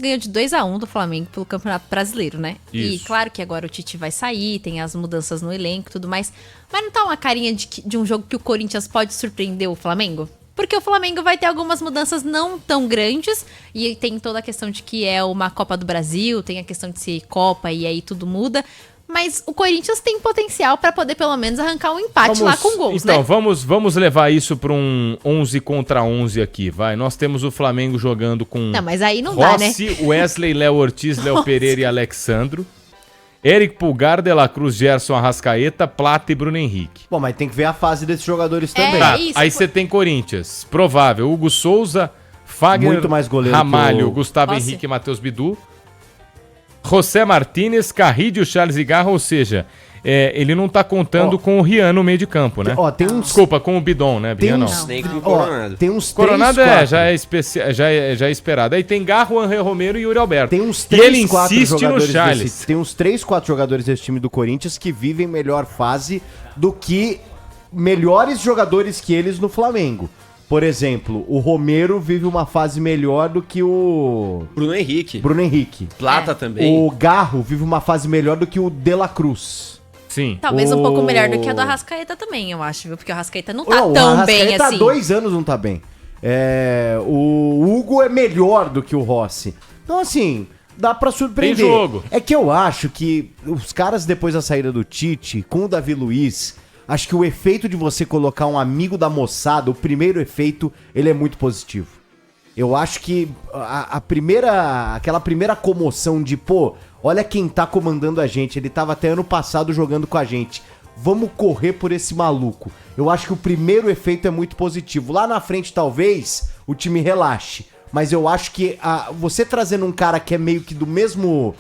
ganhou de 2-1 do Flamengo pelo Campeonato Brasileiro, né? Isso. E claro que agora o Tite vai sair, tem as mudanças no elenco e tudo mais. Mas não tá uma carinha de um jogo que o Corinthians pode surpreender o Flamengo? Porque o Flamengo vai ter algumas mudanças não tão grandes. E tem toda a questão de que é uma Copa do Brasil, tem a questão de ser Copa e aí tudo muda. Mas o Corinthians tem potencial pra poder pelo menos arrancar um empate lá com gols, então, né? vamos levar isso para um 11 contra 11 aqui, vai. Nós temos o Flamengo jogando com Não, mas aí não dá, né? Rossi, Wesley, Léo Ortiz, Léo Pereira e Alexandro. Eric Pulgar, De La Cruz, Gerson Arrascaeta, Plata e Bruno Henrique. Bom, mas tem que ver a fase desses jogadores também. Tá, isso, aí pô. você tem Corinthians. Provável, Hugo Souza, Fagner, Muito mais goleiro que Ramalho, o- Gustavo Rossi. Henrique e Matheus Bidu. José Martínez, Carrillo, Charles Igarra, ou seja, ele não tá contando com o Rian no meio de campo, né? Ó, tem uns... Desculpa, com o Bidon, né? Tem Rian não. uns... Nem com o Ó, Coronado. tem uns Coronado 3, 4. já é esperado. Aí tem Garro, Angel Romero e Yuri Alberto. Tem uns E ele 3, 4 insiste no jogadores Charles. desse, tem uns 3, 4 jogadores desse time do Corinthians que vivem melhor fase do que melhores jogadores que eles no Flamengo. Por exemplo, o Romero vive uma fase melhor do que o Bruno Henrique. Bruno Henrique. Plata também. O Garro vive uma fase melhor do que o De La Cruz. Sim. Talvez um O- pouco melhor do que a do Arrascaeta também, eu acho, viu? Porque o Arrascaeta não tá Não, o tão bem Arrascaeta assim. há 2 anos não tá bem. O Hugo é melhor do que o Rossi. Então, assim, dá pra surpreender. Tem jogo. É que eu acho que os caras, depois da saída do Tite, com o Davi Luiz, acho que o efeito de você colocar um amigo da moçada, o primeiro efeito, ele é muito positivo. Eu acho que aquela primeira comoção de, pô, olha quem tá comandando a gente, ele tava até ano passado jogando com a gente. Vamos correr por esse maluco. Eu acho que o primeiro efeito é muito positivo. Lá na frente, talvez, o time relaxe. Mas eu acho que você trazendo um cara que é meio que do mesmo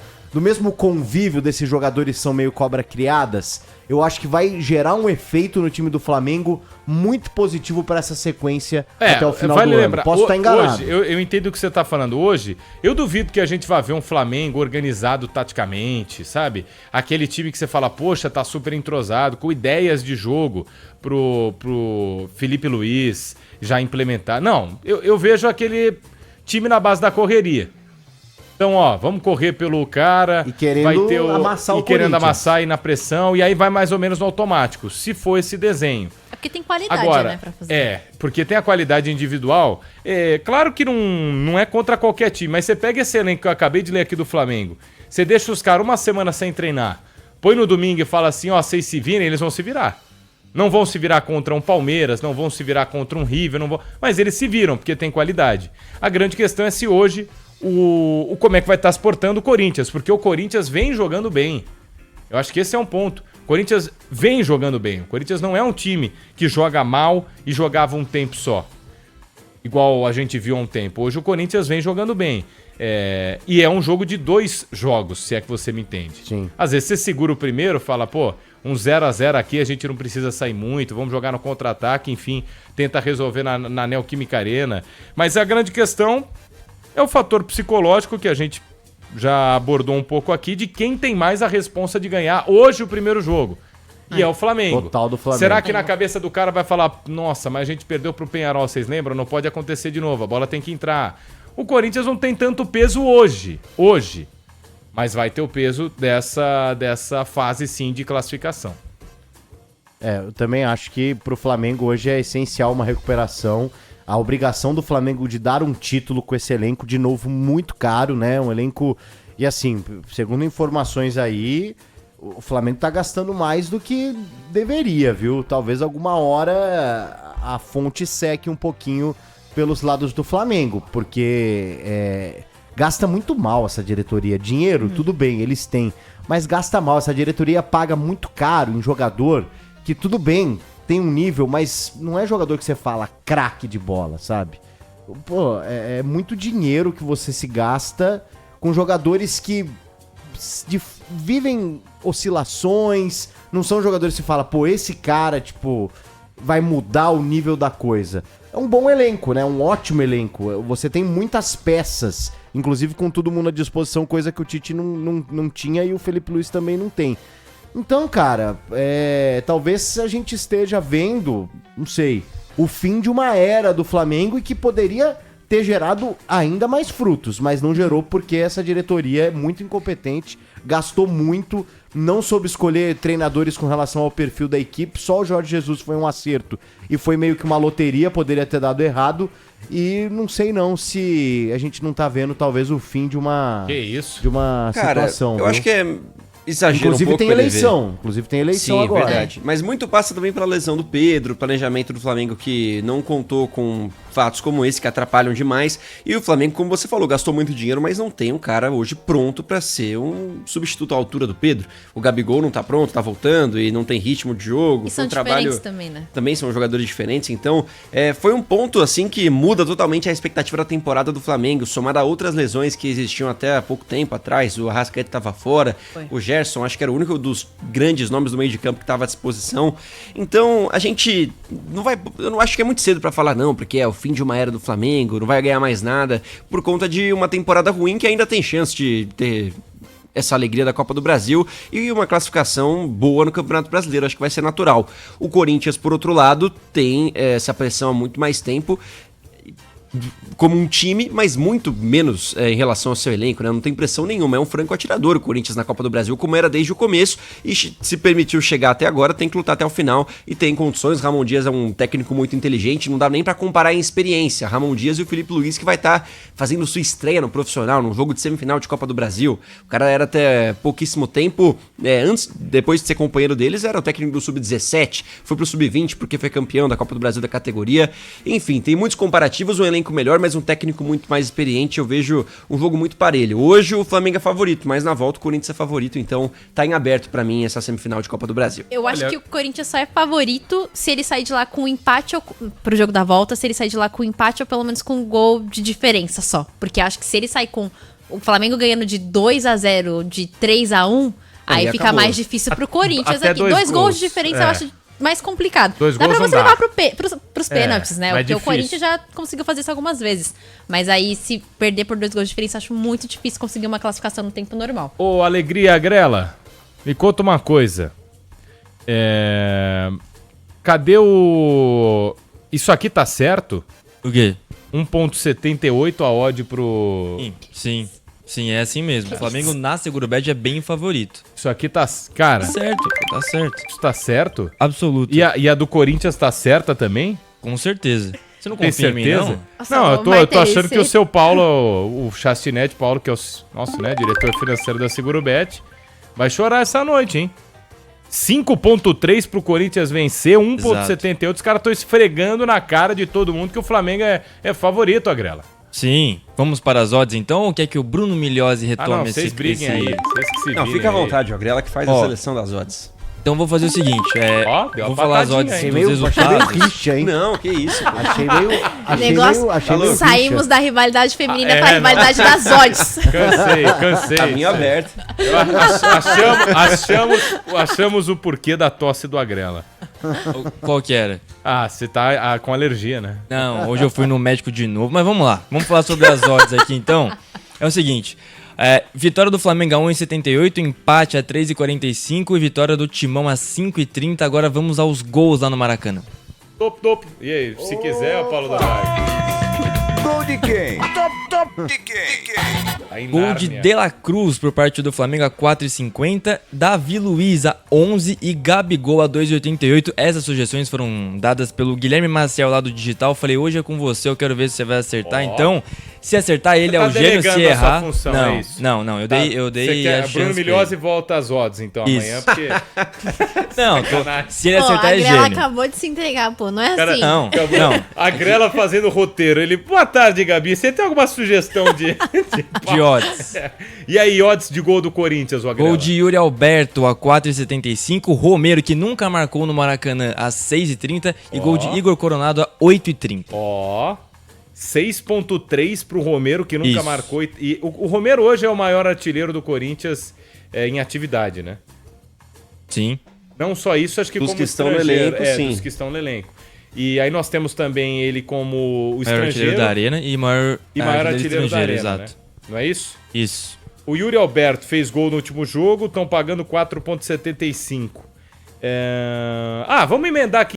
convívio desses jogadores que são meio cobra criadas, eu acho que vai gerar um efeito no time do Flamengo muito positivo pra essa sequência até o final vale do lembrar, ano. Posso estar enganado. Hoje, eu entendo o que você tá falando. Hoje, eu duvido que a gente vá ver um Flamengo organizado taticamente, sabe? Aquele time que você fala, poxa, tá super entrosado, com ideias de jogo pro Felipe Luiz já implementar. Não, eu vejo aquele time na base da correria. Então, ó, vamos correr pelo cara. E querendo amassar o querendo Corinthians. amassar aí na pressão. E aí vai mais ou menos no automático, se for esse desenho. É porque tem qualidade, Agora, né, pra fazer. porque tem a qualidade individual. Claro que não é contra qualquer time, mas você pega esse elenco que eu acabei de ler aqui do Flamengo, você deixa os caras uma semana sem treinar, põe no domingo e fala assim, ó, vocês se virem, eles vão se virar. Não vão se virar contra um Palmeiras, não vão se virar contra um River, mas eles se viram, porque tem qualidade. A grande questão é se hoje como é que vai estar se portando o Corinthians, porque o Corinthians vem jogando bem. Eu acho que esse é um ponto. O Corinthians vem jogando bem. O Corinthians não é um time que joga mal e jogava um tempo só. Igual a gente viu há um tempo. Hoje o Corinthians vem jogando bem. E é um jogo de 2 jogos, se é que você me entende. Sim. Às vezes você segura o primeiro, fala, pô, um 0-0 aqui, a gente não precisa sair muito, vamos jogar no contra-ataque, enfim, tenta resolver na Neoquímica Arena. Mas a grande questão é o fator psicológico que a gente já abordou um pouco aqui, de quem tem mais a responsa de ganhar hoje o primeiro jogo. E é o Flamengo. Total do Flamengo. Será que na cabeça do cara vai falar, nossa, mas a gente perdeu pro Penharol, vocês lembram? Não pode acontecer de novo, a bola tem que entrar. O Corinthians não tem tanto peso hoje, mas vai ter o peso dessa fase sim de classificação. Eu também acho que pro Flamengo hoje é essencial uma recuperação. A obrigação do Flamengo de dar um título com esse elenco, de novo, muito caro, né? Um elenco... E assim, segundo informações aí, o Flamengo tá gastando mais do que deveria, viu? Talvez alguma hora a fonte seque um pouquinho pelos lados do Flamengo, porque gasta muito mal essa diretoria. Dinheiro, tudo bem, eles têm, mas gasta mal. Essa diretoria paga muito caro em jogador, que tudo bem, tem um nível, mas não é jogador que você fala craque de bola, sabe? Pô, é muito dinheiro que você se gasta com jogadores que vivem oscilações, não são jogadores que você fala, pô, esse cara, tipo, vai mudar o nível da coisa. É um bom elenco, né? Um ótimo elenco. Você tem muitas peças, inclusive com todo mundo à disposição, coisa que o Tite não tinha e o Felipe Luiz também não tem. Então, cara, talvez a gente esteja vendo, não sei, o fim de uma era do Flamengo e que poderia ter gerado ainda mais frutos, mas não gerou porque essa diretoria é muito incompetente, gastou muito, não soube escolher treinadores com relação ao perfil da equipe, só o Jorge Jesus foi um acerto e foi meio que uma loteria, poderia ter dado errado, e não sei não se a gente não tá vendo talvez o fim de uma, de uma situação. Eu acho que é exagero inclusive um pouco. Inclusive tem eleição Sim, agora. Verdade. Mas muito passa também pela lesão do Pedro, planejamento do Flamengo que não contou com fatos como esse que atrapalham demais. E o Flamengo, como você falou, gastou muito dinheiro, mas não tem um cara hoje pronto pra ser um substituto à altura do Pedro. O Gabigol não tá pronto, tá voltando e não tem ritmo de jogo. E são diferentes também, né? Também são jogadores diferentes, então foi um ponto assim que muda totalmente a expectativa da temporada do Flamengo, somado a outras lesões que existiam até há pouco tempo atrás. O Arrascaeta tava fora, o Gerson acho que era o único dos grandes nomes do meio de campo que estava à disposição. Então a gente não vai, eu não acho que é muito cedo pra falar não, porque é o fim de uma era do Flamengo, não vai ganhar mais nada, por conta de uma temporada ruim que ainda tem chance de ter essa alegria da Copa do Brasil e uma classificação boa no Campeonato Brasileiro, acho que vai ser natural. O Corinthians, por outro lado, tem essa pressão há muito mais tempo, como um time, mas muito menos em relação ao seu elenco, né? Não tem pressão nenhuma, é um franco atirador o Corinthians na Copa do Brasil, como era desde o começo, e se permitiu chegar até agora, tem que lutar até o final, e tem condições. Ramon Dias é um técnico muito inteligente, não dá nem pra comparar em experiência, Ramon Dias e o Felipe Luiz, que vai estar fazendo sua estreia no profissional, num jogo de semifinal de Copa do Brasil. O cara era até pouquíssimo tempo, depois de ser companheiro deles, era o técnico do Sub-17, foi pro Sub-20 porque foi campeão da Copa do Brasil da categoria. Enfim, tem muitos comparativos, um elenco melhor, mas um técnico muito mais experiente. Eu vejo um jogo muito parelho. Hoje o Flamengo é favorito, mas na volta o Corinthians é favorito, então tá em aberto pra mim essa semifinal de Copa do Brasil. Eu acho que o Corinthians só é favorito se ele sair de lá com um empate pro jogo da volta, se ele sair de lá com um empate ou pelo menos com um gol de diferença só. Porque acho que se ele sair com o Flamengo ganhando de 2-0, de 3-1, aí fica mais difícil pro Corinthians. Até Aqui. Dois gols de diferença eu acho mais complicado. Dá pra você levar pros pênaltis, né? Porque o Corinthians já conseguiu fazer isso algumas vezes. Mas aí, se perder por 2 gols de diferença, acho muito difícil conseguir uma classificação no tempo normal. Ô, Alegria Grela, me conta uma coisa. Cadê o... Isso aqui tá certo? O quê? 1,78 a odd pro... Sim, é assim mesmo. O Flamengo na Segurobet é bem favorito. Isso aqui tá... Cara... Tá certo. Isso tá certo? Absoluto. E a do Corinthians tá certa também? Com certeza. Você não Tem confia certeza? em mim, não? Nossa, Não, eu tô achando esse... que o seu Paulo, o Chastinete Paulo, que é o nosso, né, diretor financeiro da Segurobet, vai chorar essa noite, hein? 5,3 pro Corinthians vencer, 1,78. Os caras estão esfregando na cara de todo mundo que o Flamengo é favorito, Agrela. Sim. Vamos para as odds então? Ou quer que o Bruno Milhose retome vocês briguem aí. Vocês que se Não, virem fica à aí. vontade, o Agrela que faz a seleção das odds. Então vou fazer o seguinte, deu vou uma falar as patadinha odds aí. dos Achei meio resultados. rixa, hein? Não, que isso. Achei meio... Achei meio Saímos da rivalidade feminina pra não. rivalidade das odds. Cansei. Caminho aberto. Achamos o porquê da tosse do Agrela. Qual que era? Você tá com alergia, né? Não, hoje eu fui no médico de novo, mas vamos lá. Vamos falar sobre as odds aqui então. É o seguinte, vitória do Flamengo a 1,78, empate a 3,45 e vitória do Timão a 5,30. Agora vamos aos gols lá no Maracanã. Top. E aí, se quiser, o Paulo da Vaga. Gol de quem? Top de quem? Gol de De La Cruz por parte do Flamengo a 4,50, Davi Luiz a 11 e Gabigol a 2,88. Essas sugestões foram dadas pelo Guilherme Maciel lá do Digital. Falei, hoje é com você, eu quero ver se você vai acertar. Então, se acertar ele é o gênio, se errar... Função, não, é isso? não, eu dei a chance Bruno pra Milhose ele. volta às odds, então, Isso. amanhã, porque... Não, se ele Pô, acertar a é Grela gênio. acabou de se entregar, pô. Não é Cara, assim. Não. A Grela fazendo o roteiro. Ele, boa tarde, Gabi. Você tem alguma sugestão de odds. E aí, odds de gol do Corinthians, o Agrela? Gol de Yuri Alberto a 4,75, Romero, que nunca marcou no Maracanã, a 6,30 e gol de Igor Coronado a 8,30. 6,3 pro Romero, que nunca Isso. marcou. E o Romero hoje é o maior artilheiro do Corinthians em atividade, né? Sim. Não só isso, acho que Dos como que estão no estrangeiro. elenco, sim. Dos que estão no elenco. E aí nós temos também ele como o Maior estrangeiro artilheiro da arena e maior artilheiro da arena, exato. né? Não é isso? Isso. O Yuri Alberto fez gol no último jogo, estão pagando 4,75. Vamos emendar aqui.